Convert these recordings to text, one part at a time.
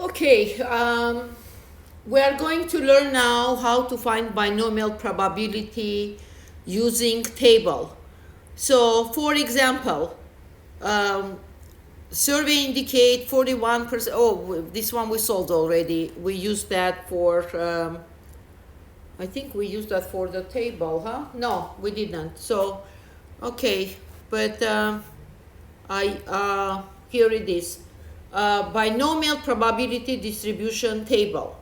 Okay, we are going to learn now how to find binomial probability using table. So, for example, um, survey indicate 41%. Oh, this one we solved already. We used that for, I think we used that for the table, huh? No, we didn't. So, okay, but here it is. Binomial probability distribution table.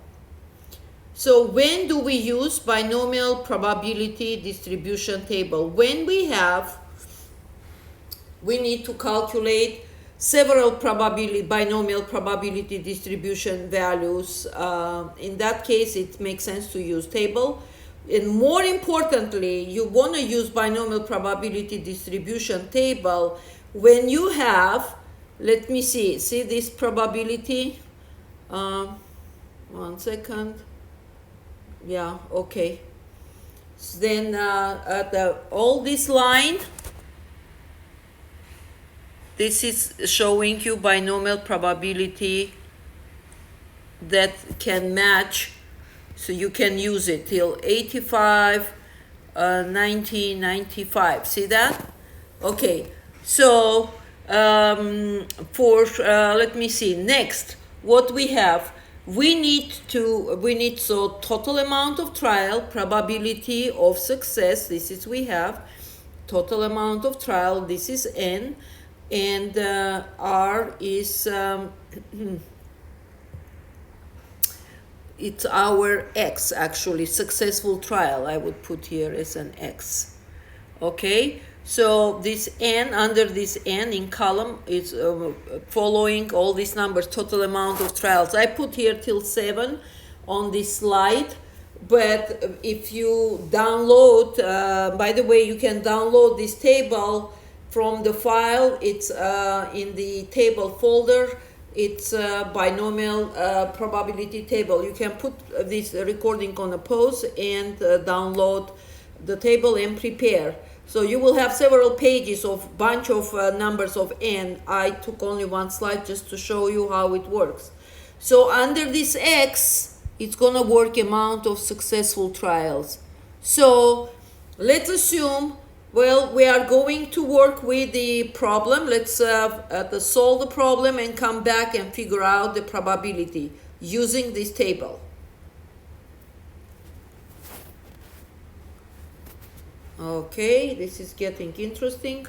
So when do we use binomial probability distribution table? When we need to calculate several binomial probability distribution values. In that case, it makes sense to use table. And more importantly, you want to use binomial probability distribution table when you have, let me see this probability. One second. Yeah, okay. So then all this line, this is showing you binomial probability that can match, so you can use it till 85, 90, 95. See that? Okay, so let me see, next, what we have, we need so total amount of trial, probability of success, this is we have, total amount of trial, this is N, and R is, it's our X, actually, successful trial, I would put here as an X, okay? So this N, under this N in column, is following all these numbers, total amount of trials. I put here till 7 on this slide, but if you download, by the way, you can download this table from the file. It's in the table folder. It's binomial probability table. You can put this recording on a pause and download the table and prepare. So you will have several pages of bunch of numbers of N. I took only one slide just to show you how it works. So under this X, it's gonna work amount of successful trials. So let's assume, well, we are going to work with the problem. Let's solve the problem and come back and figure out the probability using this table. Okay, this is getting interesting.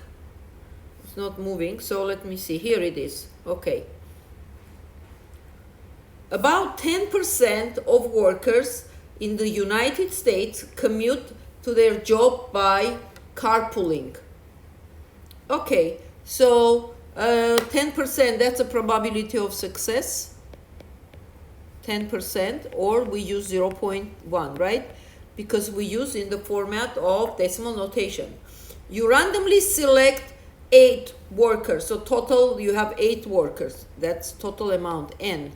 It's not moving, so let me see. Here it is. Okay. About 10% of workers in the United States commute to their job by carpooling. Okay, so 10%, that's a probability of success. 10%, or we use 0.1, right? Because we use in the format of decimal notation. You randomly select 8 workers. So total, you have 8 workers. That's total amount, N.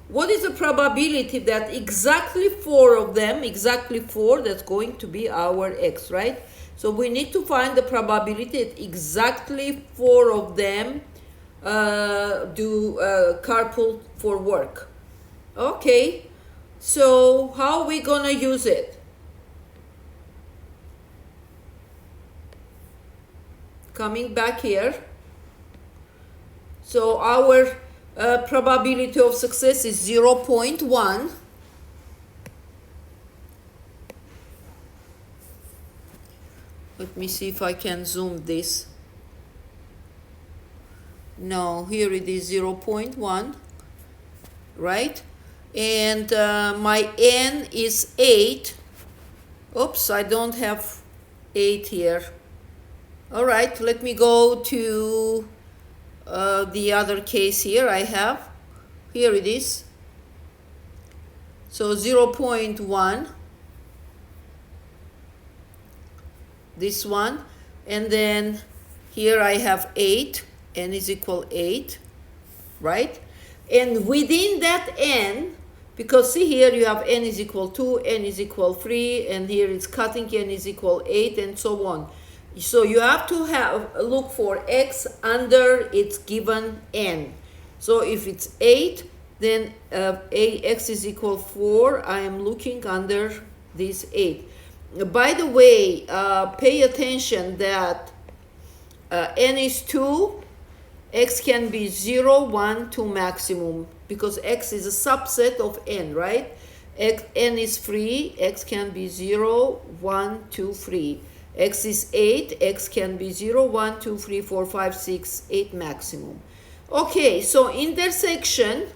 What is the probability that exactly 4 of them, exactly 4, that's going to be our X, right? So we need to find the probability that exactly 4 of them do carpool for work. Okay. So how are we gonna use it? Coming back here. So our probability of success is 0.1. Let me see if I can zoom this. No, here it is 0.1, right? And my N is 8. Oops, I don't have 8 here. All right, let me go to the other case here. I have, here it is. So 0.1, this one, and then here I have 8, N is equal 8, right? And within that N, because see here you have N is equal 2, N is equal 3, and here it's cutting N is equal 8, and so on. So you have to look for X under its given N. So if it's 8, then Ax is equal 4. I am looking under this 8. By the way, pay attention that n is 2, x can be 0, 1, 2 maximum, because x is a subset of n, right? N is free, x can be 0, 1, 2, free. X is 8, x can be 0, 1, 2, 3, 4, 5, 6, 8 maximum. Okay, so intersection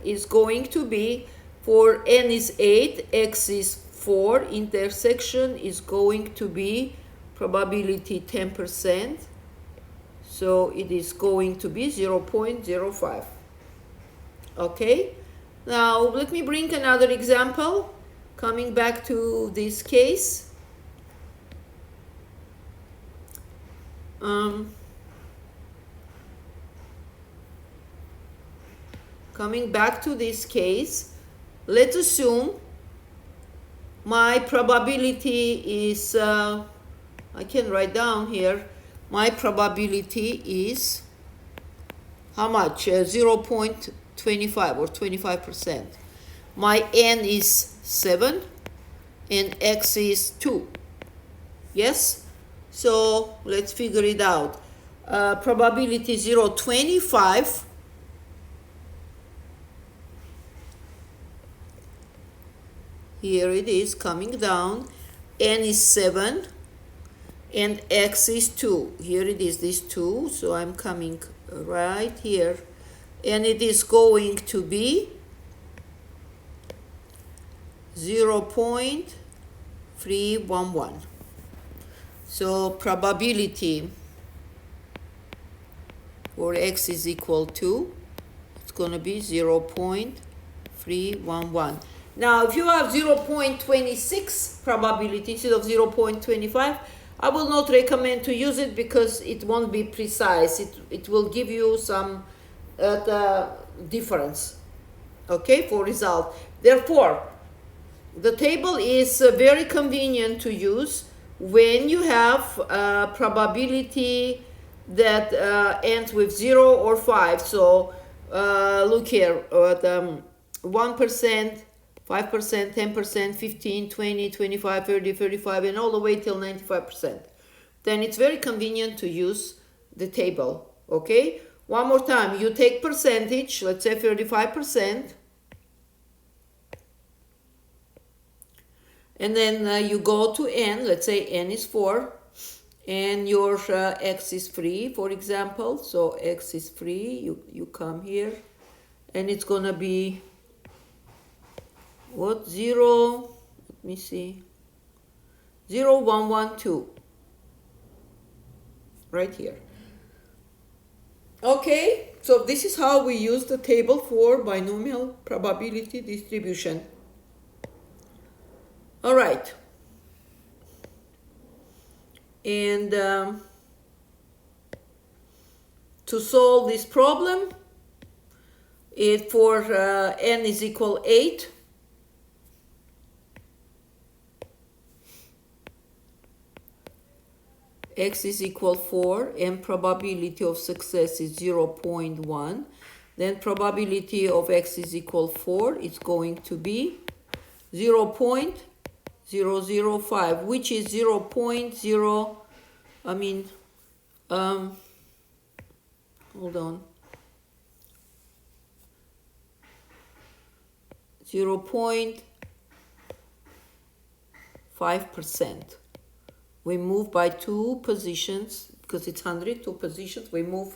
is going to be, for n is 8, x is 4, intersection is going to be probability 10%. So it is going to be 0.05. Okay, now let me bring another example. Coming back to this case. Coming back to this case, let's assume my probability is, I can write down here, my probability is how much? 0.25 or 25%. My n is 7 and x is 2. Yes? So let's figure it out. Probability 0.25. Here it is coming down. N is 7 and x is 2. Here it is, this 2. So I'm coming right here. And it is going to be 0.311. So probability for x is equal to, it's going to be 0.311. Now, if you have 0.26 probability instead of 0.25, I will not recommend to use it because it won't be precise. It will give you some difference, okay, for result. Therefore, the table is very convenient to use when you have a probability that ends with 0 or 5. So look here, 1%, 5%, 10%, 15, 20, 25, 30, 35, and all the way till 95%. Then it's very convenient to use the table, okay? One more time, you take percentage, let's say 35%, and then you go to n, let's say n is 4, and your x is free, for example. So x is free, you come here, and it's gonna be what? 0, let me see, 0.112, right here. Okay, so this is how we use the table for binomial probability distribution. All right. And to solve this problem, for n is equal 8, x is equal 4, and probability of success is 0.1. Then probability of x is equal 4 is going to be 0.005, which is 0.0, I mean, hold on, 0.5%. We move by 2 positions, because it's 100, 2 positions. We move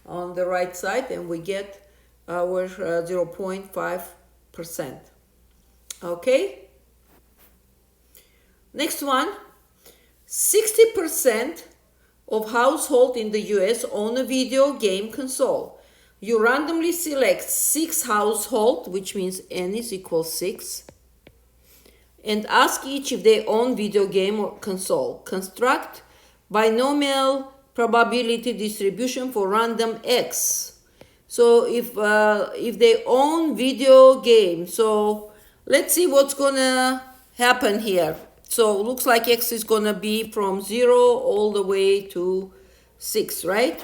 on the right side and we get our 0.5%. Okay? Next one, 60% of households in the US own a video game console. You randomly select 6 households, which means n is equal 6, and ask each if they own video game or console. Construct binomial probability distribution for random x. So if they own video game, so let's see what's gonna happen here. So it looks like x is gonna be from 0 all the way to 6, right?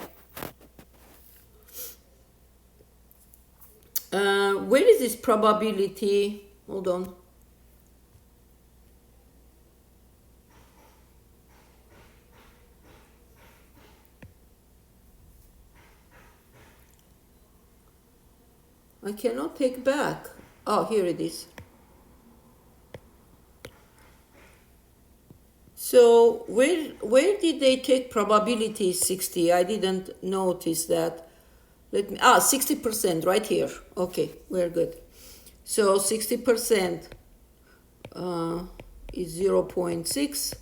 Where is this probability? Hold on. I cannot take back. Oh, here it is. So where did they take probability 60? I didn't notice that. Let me 60% right here. Okay, we're good. So 60% is 0.6,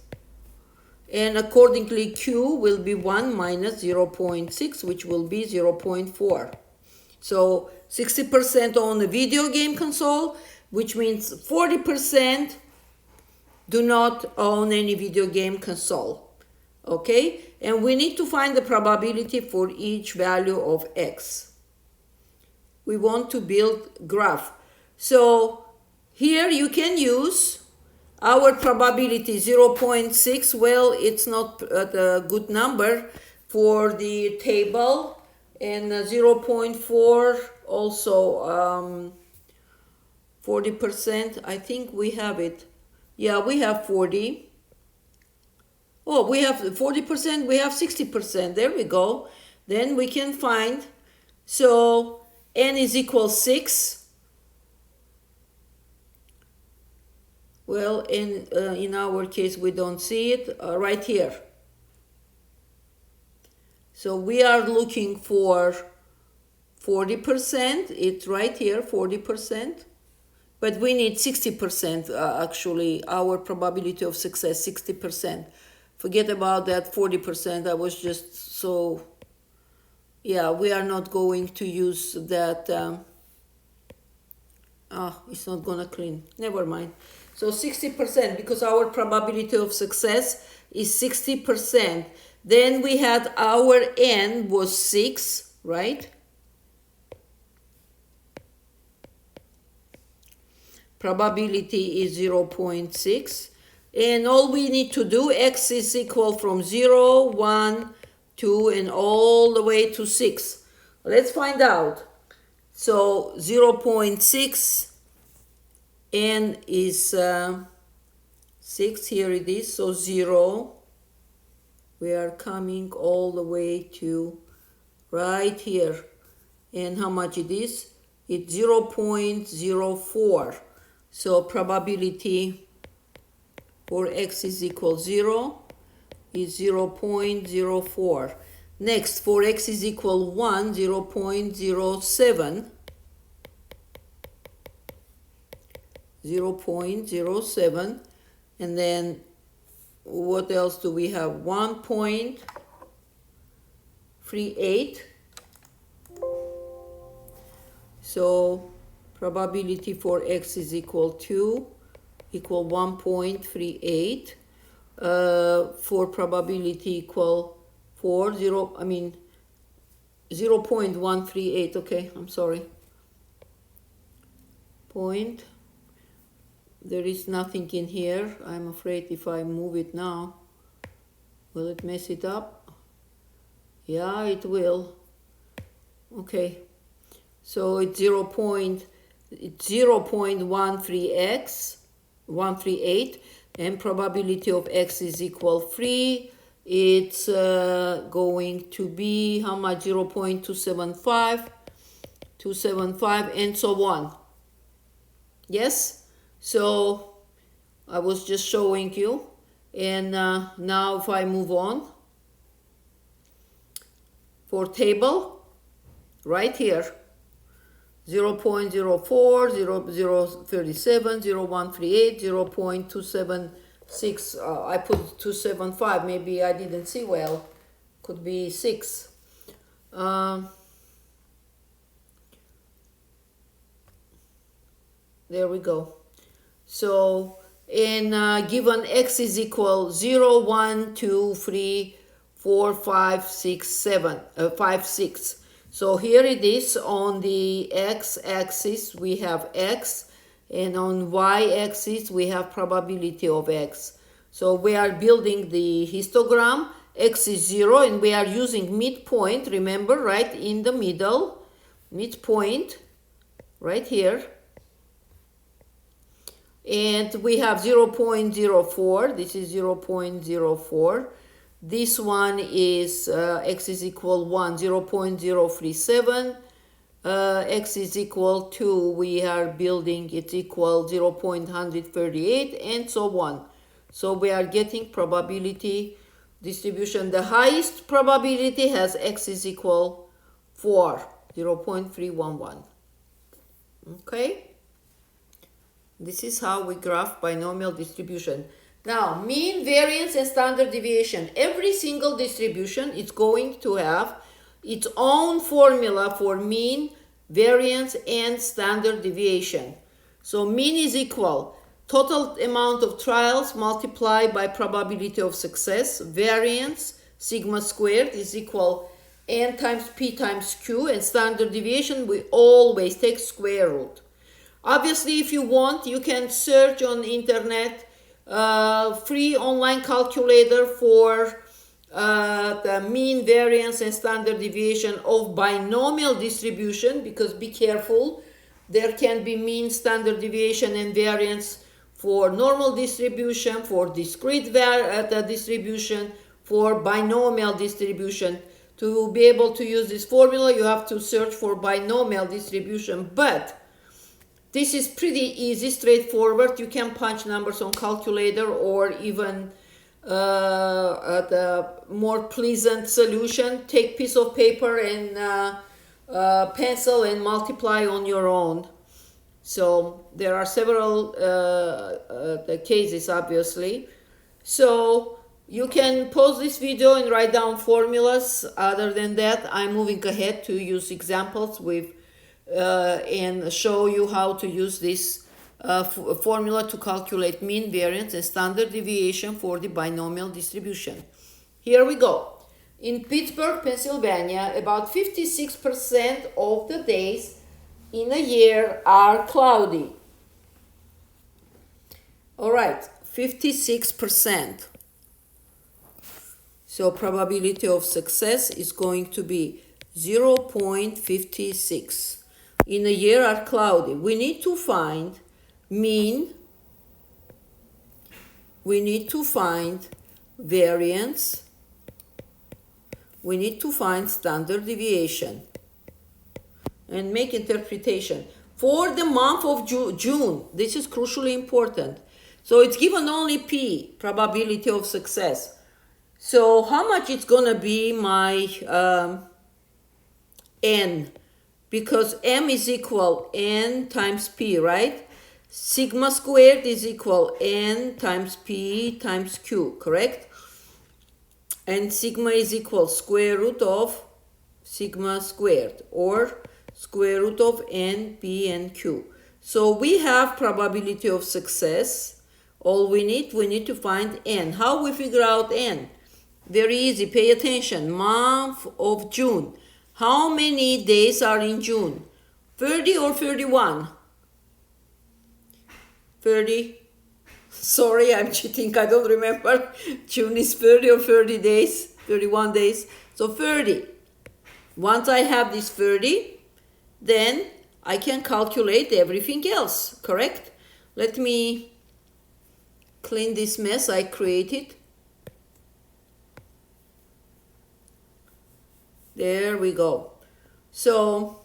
and accordingly Q will be 1 minus 0.6, which will be 0.4. So 60% on the video game console, which means 40% do not own any video game console. Okay, and we need to find the probability for each value of X. We want to build graph. So here you can use our probability 0.6. Well, it's not a good number for the table, and 0.4 also 40%. I think we have it. Yeah, we have 40. Oh, we have 40%, we have 60%. There we go. Then we can find, so n is equal 6. Well, in our case, we don't see it right here. So we are looking for 40%. It's right here, 40%. But we need 60%, actually, our probability of success, 60%. Forget about that 40%. I was just so, yeah, we are not going to use that. It's not gonna clean. Never mind. So 60%, because our probability of success is 60%. Then we had our n was 6, right? Probability is 0.6. And all we need to do, X is equal from 0, 1, 2, and all the way to 6. Let's find out. So 0.6, n is 6, here it is, so 0. We are coming all the way to right here. And how much it is? It's 0.04. So probability for X is equal 0 is 0.04. Next, for X is equal 1, 0.07. 0.07. And then what else do we have? 1.38. So probability for X is equal 1.38. For probability equal 0.138. Okay, I'm sorry. There is nothing in here. I'm afraid if I move it now, will it mess it up? Yeah, it will. Okay, so it's 0.13x, and probability of X is equal 3. It's going to be how much? 0.275, and so on. Yes? So I was just showing you. And now if I move on, for table, right here, 0.04, 0.037, 0.138, 0.276. I put 275. Maybe I didn't see well. Could be 6. There we go. So, given X is equal 0, 1, 2, 3, 4, 5, 6, 7, 5, 6. So here it is. On the x-axis we have X, and on y-axis we have probability of X. So we are building the histogram. X is 0, and we are using midpoint, remember, right in the middle, midpoint. right here. And we have 0.04. This is 0.04. This one is x is equal 1, 0.037. X is equal to, we are building it equal 0.138, and so on. So we are getting probability distribution. The highest probability has x is equal 4, 0.311. Okay? This is how we graph binomial distribution. Now, mean, variance, and standard deviation. Every single distribution is going to have its own formula for mean, variance, and standard deviation. So mean is equal total amount of trials multiplied by probability of success. Variance, sigma squared, is equal n times p times q, and standard deviation, we always take square root. Obviously, if you want, you can search on the internet free online calculator for the mean, variance, and standard deviation of binomial distribution, because be careful, there can be mean, standard deviation, and variance for normal distribution, for discrete distribution, for binomial distribution. To be able to use this formula, you have to search for binomial distribution, but this is pretty easy, straightforward. You can punch numbers on calculator, or even the more pleasant solution, take piece of paper and pencil and multiply on your own. So there are several the cases, obviously. So you can pause this video and write down formulas. Other than that, I'm moving ahead to use examples with and show you how to use this formula to calculate mean, variance, and standard deviation for the binomial distribution. Here we go. In Pittsburgh, Pennsylvania, about 56% of the days in a year are cloudy. All right, 56%. So probability of success is going to be 0.56. In a year are cloudy. We need to find mean, we need to find variance, we need to find standard deviation, and make interpretation. For the month of June, this is crucially important. So it's given only P, probability of success. So how much it's gonna be my N? Because M is equal N times P, right? Sigma squared is equal N times P times Q, correct? And sigma is equal square root of sigma squared, or square root of N, P, and Q. So we have probability of success. All we need to find N. How we figure out N? Very easy, pay attention. Month of June. How many days are in June? 30 or 31? 30. Sorry, I'm cheating. I don't remember. June is 30 or 30 days, 31 days. So 30. Once I have this 30, then I can calculate everything else, correct? Let me clean this mess I created. There we go. So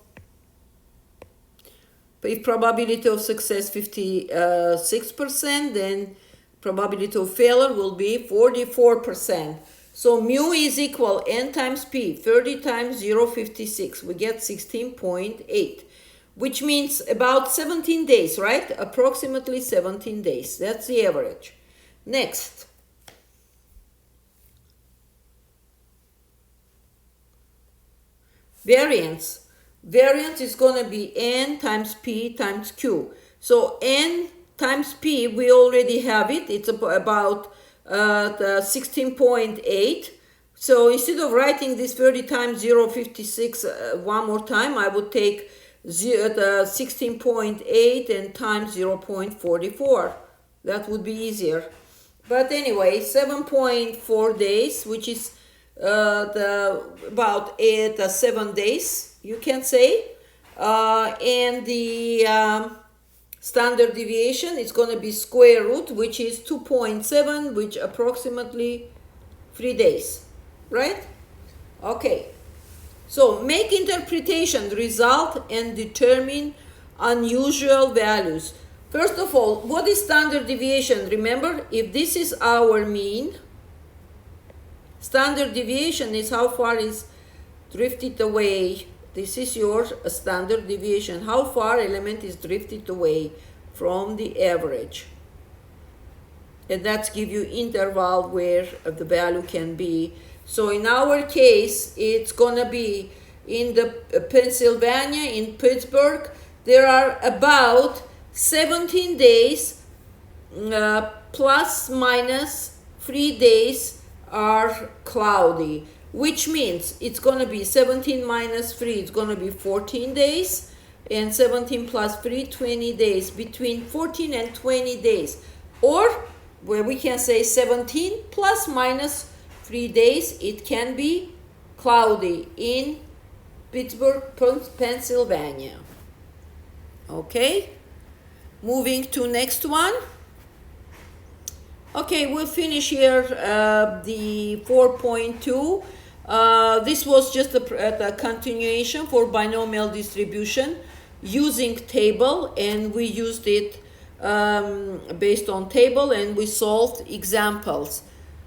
if probability of success 56%, then probability of failure will be 44%. So mu is equal N times P, 30 times 0.56. We get 16.8, which means about 17 days, right? Approximately 17 days. That's the average. Next. Variance. Variance is going to be N times P times Q. So N times P, we already have it. It's about 16.8. So instead of writing this 30 times 0.56 one more time, I would take 16.8 and times 0.44. That would be easier. But anyway, 7.4 days, which is about 7 days, you can say. And the standard deviation is going to be square root, which is 2.7, which approximately 3 days, right? Okay, so make interpretation result and determine unusual values. First of all, what is standard deviation? Remember, if this is our mean, standard deviation is how far is drifted away. This is your standard deviation, how far element is drifted away from the average. And that's give you interval where the value can be. So in our case, it's gonna be in the Pennsylvania, in Pittsburgh, there are about 17 days plus minus 3 days are cloudy, which means it's going to be 17 minus 3, it's going to be 14 days, and 17 plus 3, 20 days, between 14 and 20 days. Or where we can say 17 plus minus 3 days, it can be cloudy in Pittsburgh, Pennsylvania. Okay, moving to next one. Okay, we'll finish here the 4.2. This was just a continuation for binomial distribution using table, and we used it based on table, and we solved examples.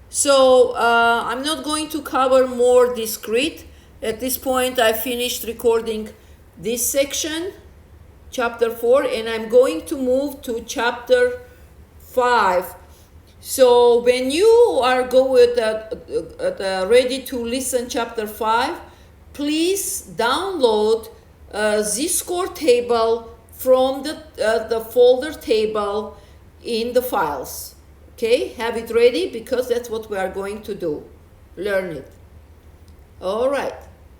So I'm not going to cover more discrete. At this point, I finished recording this section, chapter 4, and I'm going to move to chapter 5. So when you are ready to listen chapter 5, please download Z-score table from the folder table in the files. Okay, have it ready because that's what we are going to do. Learn it. All right.